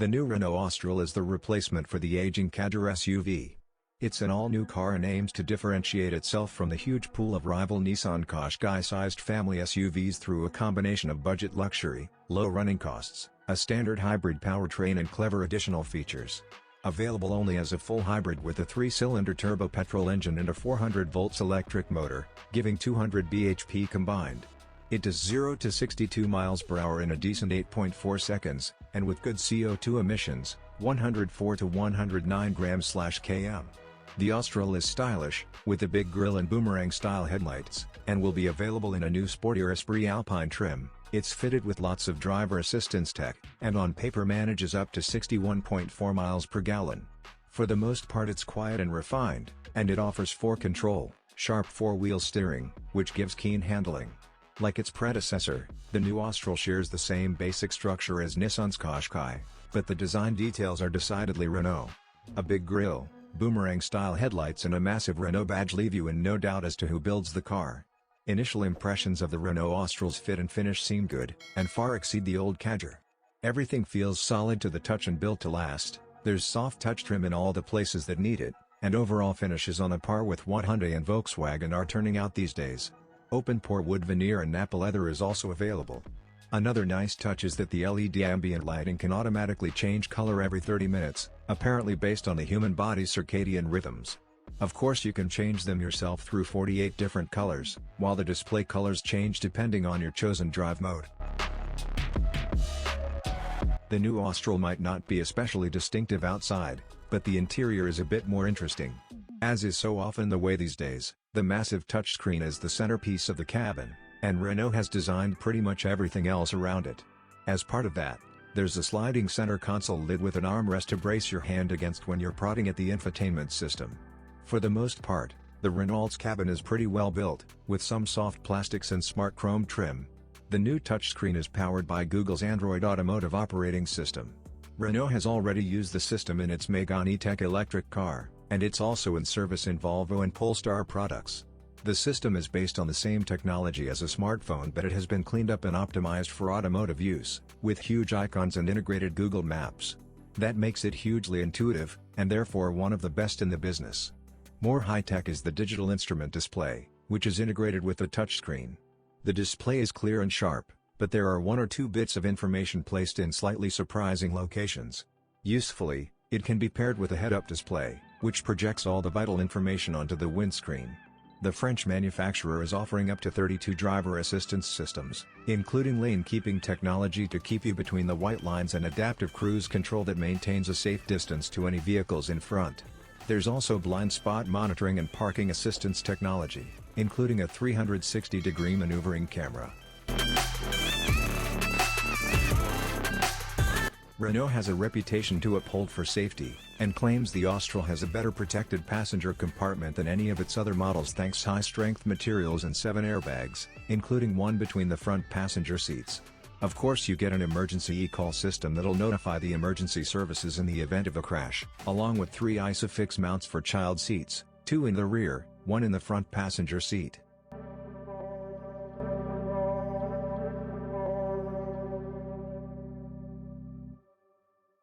The new Renault Austral is the replacement for the aging Kadjar SUV. It's an all-new car and aims to differentiate itself from the huge pool of rival Nissan Qashqai-sized family SUVs through a combination of budget luxury, low running costs, a standard hybrid powertrain and clever additional features. Available only as a full hybrid with a 3-cylinder turbo petrol engine and a 400 volts electric motor, giving 200 bhp combined. It does 0 to 62 miles per hour in a decent 8.4 seconds, and with good CO2 emissions, 104 to 109 grams/km. The Austral is stylish, with a big grille and boomerang-style headlights, and will be available in a new sportier Esprit Alpine trim. It's fitted with lots of driver assistance tech, and on paper manages up to 61.4 miles per gallon. For the most part it's quiet and refined, and it offers 4-control, sharp 4-wheel steering, which gives keen handling. Like its predecessor, the new Austral shares the same basic structure as Nissan's Qashqai, but the design details are decidedly Renault. A big grille, boomerang-style headlights and a massive Renault badge leave you in no doubt as to who builds the car. Initial impressions of the Renault Austral's fit and finish seem good, and far exceed the old Kadjar. Everything feels solid to the touch and built to last. There's soft touch trim in all the places that need it, and overall finish is on a par with what Hyundai and Volkswagen are turning out these days. Open-pore wood veneer and Nappa leather is also available. Another nice touch is that the LED ambient lighting can automatically change color every 30 minutes, apparently based on the human body's circadian rhythms. Of course you can change them yourself through 48 different colors, while the display colors change depending on your chosen drive mode. The new Austral might not be especially distinctive outside, but the interior is a bit more interesting. As is so often the way these days, the massive touchscreen is the centerpiece of the cabin, and Renault has designed pretty much everything else around it. As part of that, there's a sliding center console lid with an armrest to brace your hand against when you're prodding at the infotainment system. For the most part, the Renault's cabin is pretty well built, with some soft plastics and smart chrome trim. The new touchscreen is powered by Google's Android Automotive operating system. Renault has already used the system in its Megane E-Tech electric car, and it's also in service in Volvo and Polestar products. The system is based on the same technology as a smartphone, but it has been cleaned up and optimized for automotive use, with huge icons and integrated Google Maps. That makes it hugely intuitive, and therefore one of the best in the business. More high-tech is the digital instrument display, which is integrated with the touchscreen. The display is clear and sharp, but there are 1 or 2 bits of information placed in slightly surprising locations. Usefully, it can be paired with a head-up display, which projects all the vital information onto the windscreen. The French manufacturer is offering up to 32 driver assistance systems, including lane-keeping technology to keep you between the white lines and adaptive cruise control that maintains a safe distance to any vehicles in front. There's also blind spot monitoring and parking assistance technology, including a 360-degree maneuvering camera. Renault has a reputation to uphold for safety, and claims the Austral has a better protected passenger compartment than any of its other models thanks to high-strength materials and 7 airbags, including one between the front passenger seats. Of course you get an emergency e-call system that'll notify the emergency services in the event of a crash, along with 3 ISOFIX mounts for child seats, 2 in the rear, 1 in the front passenger seat.